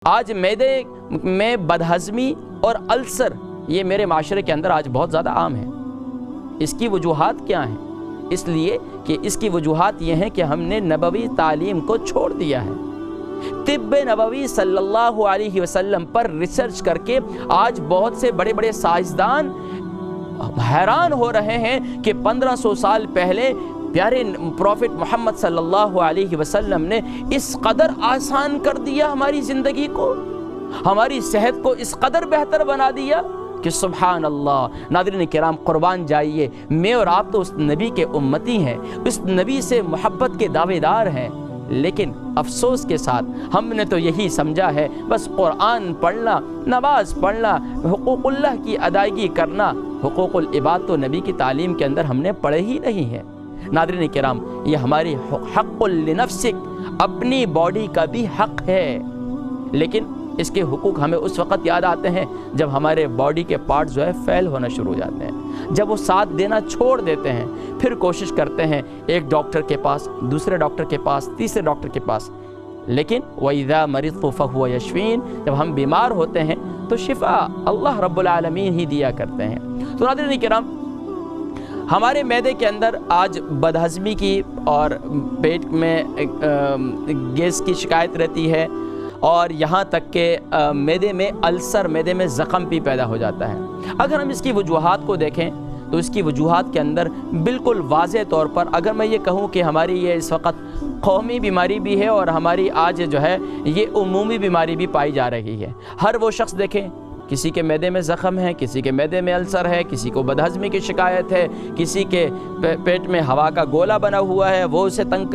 آج معدے میں بدہضمی اور السر یہ میرے معاشرے کے اندر آج بہت زیادہ عام ہے۔ اس کی وجوہات کیا ہیں؟ اس لیے کہ اس کی وجوہات یہ ہیں کہ ہم نے نبوی تعلیم کو چھوڑ دیا ہے۔ طب نبوی صلی اللہ علیہ وسلم پر ریسرچ کر کے آج بہت سے بڑے بڑے سائنسدان حیران ہو رہے ہیں کہ 1500 سال پہلے پیارے پروفٹ محمد صلی اللہ علیہ وسلم نے اس قدر آسان کر دیا ہماری زندگی کو، ہماری صحت کو اس قدر بہتر بنا دیا کہ سبحان اللہ۔ ناظرین کرام، قربان جائیے، میں اور آپ تو اس نبی کے امتی ہیں، اس نبی سے محبت کے دعوے دار ہیں، لیکن افسوس کے ساتھ ہم نے تو یہی سمجھا ہے بس قرآن پڑھنا، نماز پڑھنا، حقوق اللہ کی ادائیگی کرنا، حقوق العباد تو نبی کی تعلیم کے اندر ہم نے پڑھے ہی نہیں ہے۔ ناظرین کرام، یہ ہماری حق لنفسک، اپنی باڈی کا بھی حق ہے، لیکن اس کے حقوق ہمیں اس وقت یاد آتے ہیں جب ہمارے باڈی کے پارٹ جو ہے فیل ہونا شروع ہو جاتے ہیں، جب وہ ساتھ دینا چھوڑ دیتے ہیں، پھر کوشش کرتے ہیں ایک ڈاکٹر کے پاس، دوسرے ڈاکٹر کے پاس، تیسرے ڈاکٹر کے پاس، لیکن وَإِذَا مَرِضْتُ فَهُوَ يَشْفِينِ، جب ہم بیمار ہوتے ہیں تو شفا اللہ رب العالمین ہی دیا کرتے ہیں۔ تو ناظرین کرام، ہمارے معدے کے اندر آج بدہضمی کی اور پیٹ میں گیس کی شکایت رہتی ہے، اور یہاں تک کہ معدے میں السر، معدے میں زخم بھی پیدا ہو جاتا ہے۔ اگر ہم اس کی وجوہات کو دیکھیں تو اس کی وجوہات کے اندر بالکل واضح طور پر اگر میں یہ کہوں کہ ہماری یہ اس وقت قومی بیماری بھی ہے اور ہماری آج جو ہے یہ عمومی بیماری بھی پائی جا رہی ہے۔ ہر وہ شخص دیکھیں، کسی کے معدے میں زخم ہے، کسی کے معدے میں السر ہے، کسی کو بدہضمی کی شکایت ہے، کسی کے پیٹ میں ہوا کا گولا بنا ہوا ہے، وہ اسے تنگ،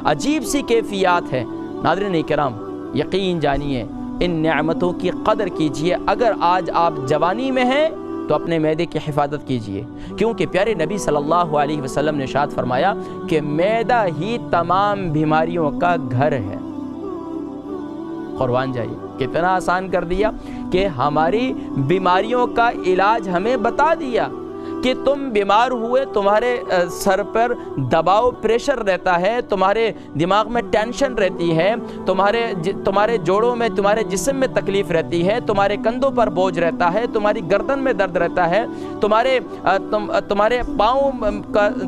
عجیب سی کیفیات ہے۔ ناظرین کرام، یقین جانیے، ان نعمتوں کی قدر کیجئے۔ اگر آج آپ جوانی میں ہیں تو اپنے معدے کی حفاظت کیجئے، کیونکہ پیارے نبی صلی اللہ علیہ وسلم نے ارشاد فرمایا کہ معدہ ہی تمام بیماریوں کا گھر ہے۔ قربان جائیے، کتنا آسان کر دیا کہ ہماری بیماریوں کا علاج ہمیں بتا دیا کہ تم بیمار ہوئے، تمہارے سر پر دباؤ، پریشر رہتا ہے، تمہارے دماغ میں ٹینشن رہتی ہے، تمہارے جوڑوں میں، تمہارے جسم میں تکلیف رہتی ہے، تمہارے کندھوں پر بوجھ رہتا ہے، تمہاری گردن میں درد رہتا ہے، تمہارے پاؤں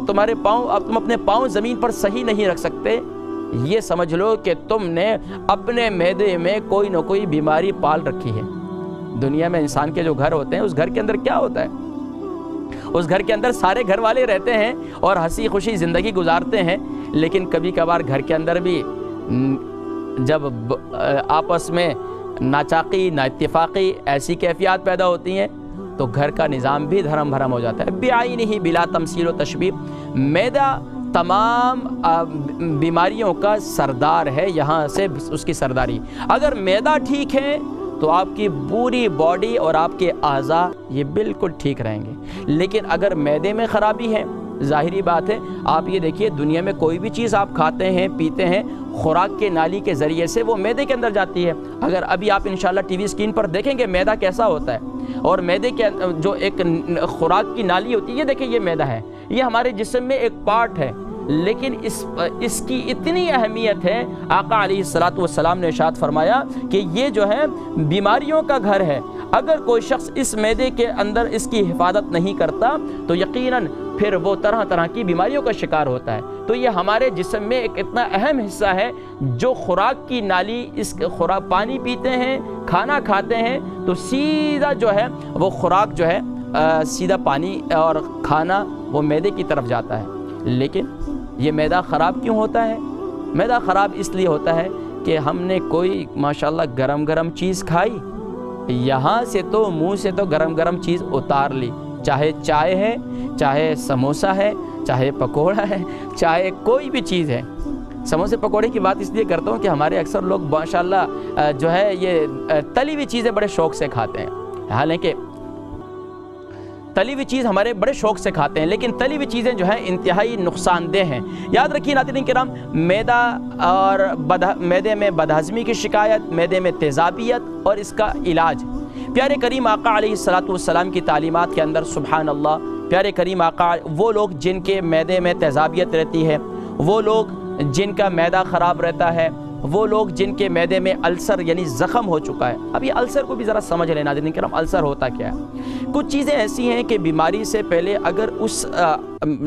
تم اپنے پاؤں زمین پر صحیح نہیں رکھ سکتے، یہ سمجھ لو کہ تم نے اپنے معدے میں کوئی نہ کوئی بیماری پال رکھی ہے۔ دنیا میں انسان کے جو گھر ہوتے ہیں، اس گھر کے اندر کیا ہوتا ہے؟ اس گھر کے اندر سارے گھر والے رہتے ہیں اور ہنسی خوشی زندگی گزارتے ہیں، لیکن کبھی کبھار گھر کے اندر بھی جب آپس میں ناچاقی، نا اتفاقی ایسی کیفیات پیدا ہوتی ہیں تو گھر کا نظام بھی دھرم بھرم ہو جاتا ہے۔ بعینہ بلا تمثیل و تشبیہ، معدہ تمام بیماریوں کا سردار ہے، یہاں سے اس کی سرداری۔ اگر معدہ ٹھیک ہے تو آپ کی پوری باڈی اور آپ کے اعضاء یہ بالکل ٹھیک رہیں گے، لیکن اگر معدے میں خرابی ہے، ظاہری بات ہے، آپ یہ دیکھیے دنیا میں کوئی بھی چیز آپ کھاتے ہیں، پیتے ہیں، خوراک کے نالی کے ذریعے سے وہ معدے کے اندر جاتی ہے۔ اگر ابھی آپ انشاءاللہ ٹی وی اسکرین پر دیکھیں گے معدہ کیسا ہوتا ہے، اور معدے کے جو ایک خوراک کی نالی ہوتی ہے، یہ دیکھیں یہ معدہ ہے، یہ ہمارے جسم میں ایک پارٹ ہے، لیکن اس کی اتنی اہمیت ہے، آقا علیہ السلام نے ارشاد فرمایا کہ یہ جو ہے بیماریوں کا گھر ہے۔ اگر کوئی شخص اس معدے کے اندر اس کی حفاظت نہیں کرتا تو یقیناً پھر وہ طرح طرح کی بیماریوں کا شکار ہوتا ہے۔ تو یہ ہمارے جسم میں ایک اتنا اہم حصہ ہے، جو خوراک کی نالی، اس پانی پیتے ہیں، کھانا کھاتے ہیں تو سیدھا جو ہے وہ خوراک جو ہے سیدھا پانی اور کھانا وہ معدے کی طرف جاتا ہے۔ لیکن یہ معدہ خراب کیوں ہوتا ہے؟ معدہ خراب اس لیے ہوتا ہے کہ ہم نے کوئی ماشاءاللہ گرم گرم چیز کھائی، یہاں سے تو منہ سے تو گرم گرم چیز اتار لی، چاہے چائے ہے، چاہے سموسہ ہے، چاہے پکوڑا ہے، چاہے کوئی بھی چیز ہے۔ سموسے پکوڑے کی بات اس لیے کرتا ہوں کہ ہمارے اکثر لوگ ماشاءاللہ جو ہے یہ تلی ہوئی چیزیں بڑے شوق سے کھاتے ہیں، حالانکہ تلی ہوئی چیز ہمارے بڑے شوق سے کھاتے ہیں، لیکن تلی ہوئی چیزیں جو ہیں انتہائی نقصان دہ ہیں۔ یاد رکھیے ناظرین کرام، معدہ اور معدے میں بدہضمی کی شکایت، معدے میں تیزابیت اور اس کا علاج، پیارے کریم آقا علیہ السلام کی تعلیمات کے اندر سبحان اللہ، پیارے کریم آقا، وہ لوگ جن کے معدے میں تیزابیت رہتی ہے، وہ لوگ جن کا معدہ خراب رہتا ہے، وہ لوگ جن کے معدے میں السر یعنی زخم ہو چکا ہے. اب یہ السر کو بھی ذرا سمجھ لینا ناظرین کرام, السر ہوتا کیا ہے. کچھ چیزیں ایسی ہیں کہ بیماری سے پہلے اگر اس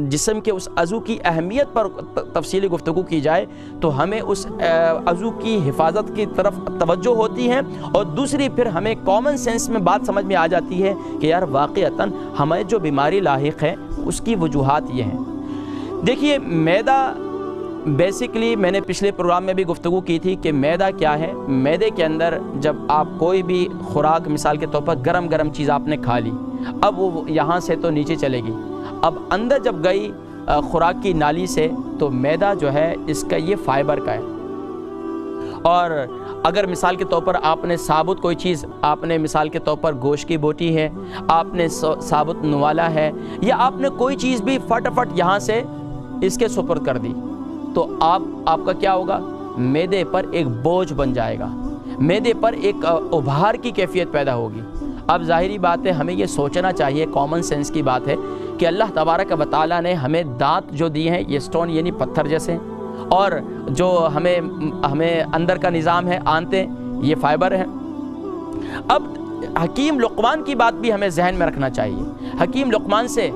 جسم کے اس عضو کی اہمیت پر تفصیلی گفتگو کی جائے تو ہمیں اس عضو کی حفاظت کی طرف توجہ ہوتی ہے, اور دوسری پھر ہمیں کامن سینس میں بات سمجھ میں آ جاتی ہے کہ یار واقعتاً ہمیں جو بیماری لاحق ہے اس کی وجوہات یہ ہیں. دیکھیے معدہ بیسیکلی میں نے پچھلے پروگرام میں بھی گفتگو کی تھی کہ معدہ کیا ہے. معدے کے اندر جب آپ کوئی بھی خوراک مثال کے طور پر گرم گرم چیز آپ نے کھا لی, اب وہ یہاں سے تو نیچے چلے گی, اب اندر جب گئی خوراک کی نالی سے تو معدہ جو ہے اس کا یہ فائبر کا ہے. اور اگر مثال کے طور پر آپ نے ثابت کوئی چیز, آپ نے مثال کے طور پر گوشت کی بوٹی ہے, آپ نے ثابت نوالا ہے, یا آپ نے کوئی چیز بھی فٹافٹ یہاں سے اس کے سپرد کر دی, تو آپ کا کیا ہوگا, معدے پر ایک بوجھ بن جائے گا, معدے پر ایک ابھار کی کیفیت پیدا ہوگی. اب ظاہری بات ہے ہمیں یہ سوچنا چاہیے, کامن سینس کی بات ہے کہ اللہ تبارک و تعالیٰ نے ہمیں دانت جو دیے ہیں یہ سٹون یعنی پتھر جیسے, اور جو ہمیں اندر کا نظام ہے آنتیں یہ فائبر ہیں. اب حکیم لقمان کی بات بھی ہمیں ذہن میں رکھنا چاہیے. حکیم لقمان سے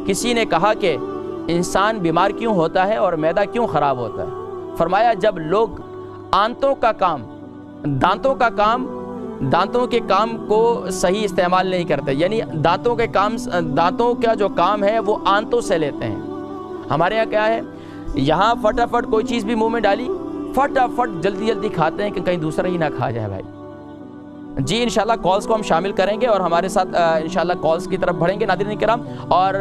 کسی نے کہا کہ انسان بیمار کیوں ہوتا ہے اور معدہ کیوں خراب ہوتا ہے. فرمایا جب لوگ دانتوں کے کام کو صحیح استعمال نہیں کرتے, یعنی دانتوں کا جو کام ہے وہ آنتوں سے لیتے ہیں. ہمارے یہاں کیا ہے, یہاں فٹافٹ کوئی چیز بھی منہ میں ڈالی, فٹافٹ جلدی کھاتے ہیں کہ کہیں دوسرا ہی نہ کھا جائے بھائی. جی انشاءاللہ کالز کو ہم شامل کریں گے اور ہمارے ساتھ انشاءاللہ کالز کی طرف بڑھیں گے ناظرین کرام. اور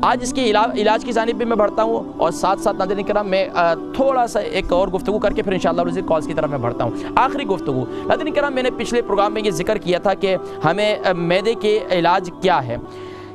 آج اس کے علاج کی جانب بھی میں بڑھتا ہوں, اور ساتھ ناظرین کرام میں تھوڑا سا ایک اور گفتگو کر کے پھر انشاءاللہ کالز کی طرف میں بڑھتا ہوں. آخری گفتگو ناظرین کرام, میں نے پچھلے پروگرام میں یہ ذکر کیا تھا کہ ہمیں معدے کے علاج کیا ہے.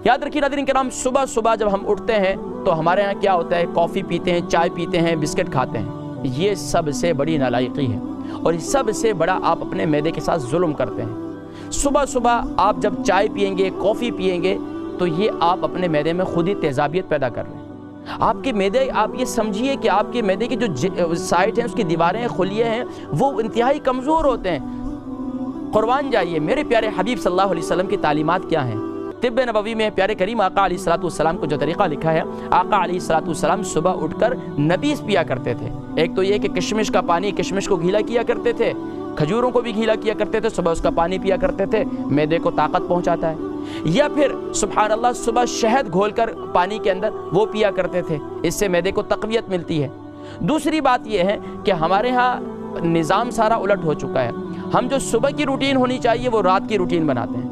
یاد رکھیے ناظرین کرام, صبح جب ہم اٹھتے ہیں تو ہمارے ہاں کیا ہوتا ہے, کافی پیتے ہیں, چائے پیتے ہیں, بسکٹ کھاتے ہیں. یہ سب سے بڑی نالائقی ہے اور سب سے بڑا آپ اپنے معدے کے ساتھ ظلم کرتے ہیں. صبح آپ جب چائے پئیں گے, کافی پئیں گے تو یہ آپ اپنے معدے میں خود ہی تیزابیت پیدا کر رہے ہیں. آپ کے معدے, آپ یہ سمجھیے کہ آپ کے معدے کی جو سائٹ ہیں, اس کی دیواریں, خلیے ہیں, وہ انتہائی کمزور ہوتے ہیں. قربان جائیے میرے پیارے حبیب صلی اللہ علیہ وسلم کی تعلیمات کیا ہیں. طب نبوی میں پیارے کریم آقا علیہ الصلوۃ والسلام کو جو طریقہ لکھا ہے, آقا علیہ الصلوۃ والسلام صبح اٹھ کر نبیذ پیا کرتے تھے. ایک تو یہ کہ کشمش کا پانی, کشمش کو گیلا کیا کرتے تھے, کھجوروں کو بھی گیلا کیا کرتے تھے, صبح اس کا پانی پیا کرتے تھے, معدے کو طاقت پہنچاتا ہے. یا پھر سبحان اللہ صبح شہد گھول کر پانی کے اندر وہ پیا کرتے تھے, اس سے معدے کو تقویت ملتی ہے. دوسری بات یہ ہے کہ ہمارے ہاں نظام سارا الٹ ہو چکا ہے. ہم جو صبح کی روٹین ہونی چاہیے وہ رات کی روٹین بناتے ہیں.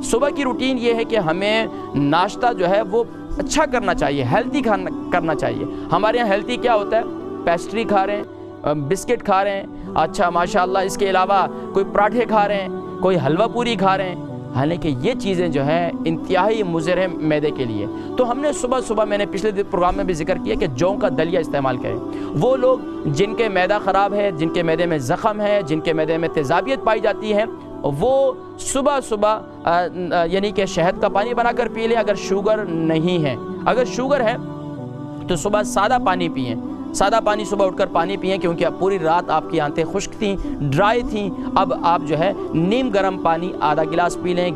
صبح کی روٹین یہ ہے کہ ہمیں ناشتہ جو ہے وہ اچھا کرنا چاہیے, ہیلتھی کرنا چاہیے. ہمارے یہاں ہیلتھی کیا ہوتا ہے, پیسٹری کھا رہے ہیں, بسکٹ کھا رہے ہیں, اچھا ماشاءاللہ اس کے علاوہ کوئی پراٹھے کھا رہے ہیں, کوئی حلوہ پوری کھا رہے ہیں. حالانکہ یہ چیزیں جو ہیں انتہائی مضر ہیں معدے کے لیے. تو ہم نے صبح میں نے پچھلے پروگرام میں بھی ذکر کیا کہ جو کا دلیا استعمال کریں. وہ لوگ جن کے معدہ خراب ہے, جن کے معدے میں زخم ہے, جن کے معدے میں تیزابیت پائی جاتی ہے, وہ صبح یعنی کہ شہد کا پانی بنا کر پی لیں. اگر شوگر نہیں ہے, اگر شوگر ہے تو صبح سادہ پانی پئیں, سادہ پانی صبح اٹھ کر پانی پئیں, کیونکہ اب پوری رات آپ کی آنتیں خشک تھیں, ڈرائی تھیں. اب آپ جو ہے نیم گرم پانی آدھا گلاس پی لیں,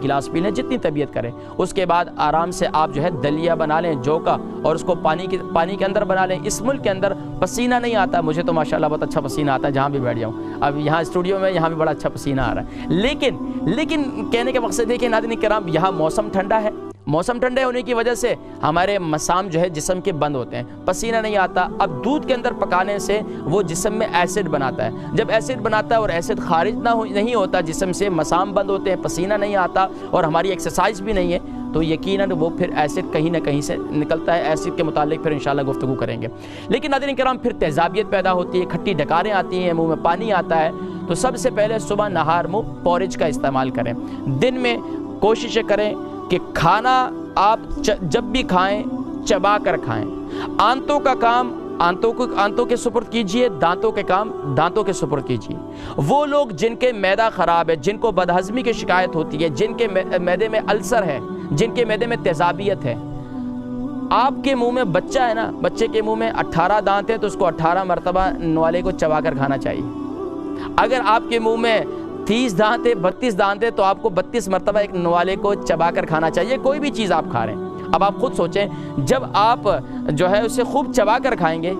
جتنی طبیعت کریں. اس کے بعد آرام سے آپ جو ہے دلیا بنا لیں جو کا, اور اس کو پانی کے اندر بنا لیں. اس ملک کے اندر پسینہ نہیں آتا, مجھے تو ماشاءاللہ بہت اچھا پسینہ آتا ہے جہاں بھی بیٹھ جاؤں. اب یہاں اسٹوڈیو میں یہاں بھی بڑا اچھا پسینہ آ رہا ہے. لیکن کہنے کا مقصد ہے کہ ناظرین کرام یہاں موسم ٹھنڈا ہے, موسم ٹھنڈے ہونے کی وجہ سے ہمارے مسام جو ہے جسم کے بند ہوتے ہیں, پسینہ نہیں آتا. اب دودھ کے اندر پکانے سے وہ جسم میں ایسڈ بناتا ہے, جب ایسڈ بناتا ہے اور ایسڈ خارج نہیں ہوتا جسم سے, مسام بند ہوتے ہیں, پسینہ نہیں آتا, اور ہماری ایکسرسائز بھی نہیں ہے, تو یقیناً وہ پھر ایسڈ کہیں نہ کہیں سے نکلتا ہے. ایسڈ کے متعلق پھر انشاءاللہ گفتگو کریں گے. لیکن ناظرین کرام پھر تیزابیت پیدا ہوتی ہے, کھٹی ڈکاریں آتی ہیں, منہ میں پانی آتا ہے. تو سب سے پہلے صبح نہار منہ پورج کا استعمال کریں. دن میں کوشش کریں کہ کھانا آپ جب بھی کھائیں چبا کر کھائیں. آنتوں کا کام آنتوں کے سپرد کیجئے, دانتوں کے کام دانتوں کے سپرد کیجئے. وہ لوگ جن کے معدہ خراب ہے, جن کو بدہضمی کی شکایت ہوتی ہے, جن کے معدے میں السر ہے, جن کے معدے میں تیزابیت ہے, آپ کے منہ میں بچہ ہے نا, بچے کے منہ میں 18 دانت ہیں تو اس کو 18 مرتبہ نوالے کو چبا کر کھانا چاہیے. اگر آپ کے منہ میں 30 دانت ہے 32 دانت ہے تو آپ کو 32 مرتبہ ایک نوالے کو چبا کر کھانا چاہیے، کوئی بھی چیز آپ کھا رہے ہیں۔ اب آپ خود سوچیں، جب آپ جو ہے اسے خوب چبا کر کھائیں گے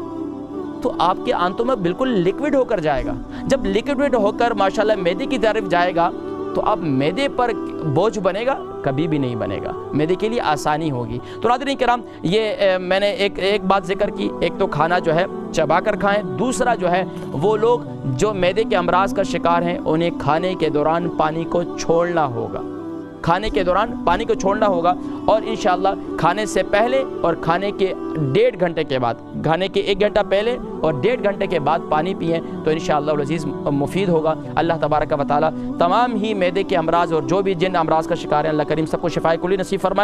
تو آپ کے آنتوں میں بالکل لیکوڈ ہو کر جائے گا۔ جب لیکوڈ ہو کر ماشاءاللہ معدے کی طرف جائے گا تو اب معدے پر بوجھ بنے گا؟ کبھی بھی نہیں بنے گا، معدے کے لیے آسانی ہوگی۔ تو ناظرین کرام، یہ میں نے ایک بات ذکر کی، ایک تو کھانا جو ہے چبا کر کھائیں، دوسرا جو ہے وہ لوگ جو معدے کے امراض کا شکار ہیں انہیں کھانے کے دوران پانی کو چھوڑنا ہوگا، کھانے کے دوران پانی کو چھوڑنا ہوگا، اور انشاءاللہ کھانے سے پہلے اور کھانے کے 1.5 گھنٹے کے بعد، کھانے کے 1 گھنٹہ پہلے اور 1.5 گھنٹے کے بعد پانی پئیں تو انشاءاللہ العزیز مفید ہوگا۔ اللہ تبارک و تعالی تمام ہی معدے کے امراض اور جو بھی جن امراض کا شکار ہیں اللہ کریم سب کو شفائے کلی نصیب فرمائے۔